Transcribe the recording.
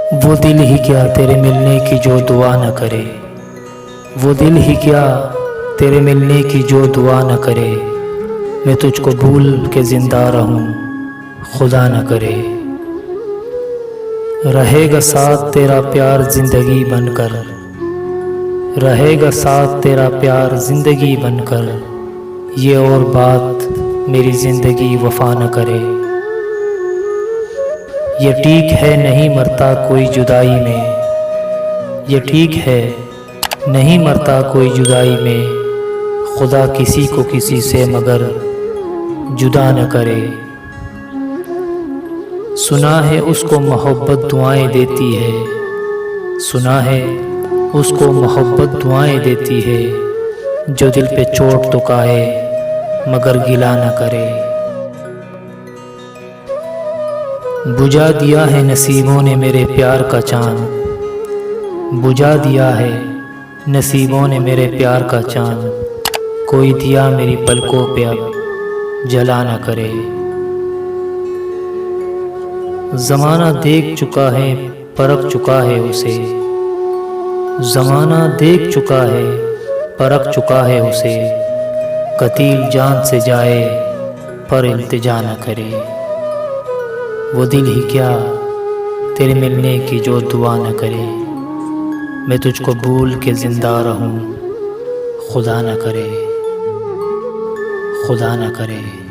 वो दिल ही क्या तेरे मिलने की जो दुआ न करे, वो दिल ही क्या तेरे मिलने की जो दुआ न करे। मैं तुझको भूल के ज़िंदा रहूं, खुदा न करे। रहेगा साथ तेरा प्यार ज़िंदगी बनकर, रहेगा साथ तेरा प्यार ज़िंदगी बनकर। ये और बात मेरी ज़िंदगी वफा न करे। ये ठीक है नहीं मरता कोई जुदाई में, ये ठीक है नहीं मरता कोई जुदाई में। खुदा किसी को किसी से मगर जुदा न करे। सुना है उसको मोहब्बत दुआएं देती है, सुना है उसको मोहब्बत दुआएं देती है। जो दिल पे चोट तो खाए मगर गिला न करे। बुझा दिया है नसीबों ने मेरे प्यार का चाँद, बुझा दिया है नसीबों ने मेरे प्यार का चाँद। कोई दिया मेरी पलकों पे अब जला न करे। ज़माना देख चुका है परख चुका है उसे, ज़माना देख चुका है परख चुका है उसे। कतील जान से जाए पर इल्तिजा न करे। वो दिल ही क्या तेरे मिलने की जो दुआ न करे। मैं तुझको भूल के ज़िंदा रहूं, खुदा न करे, खुदा न करे।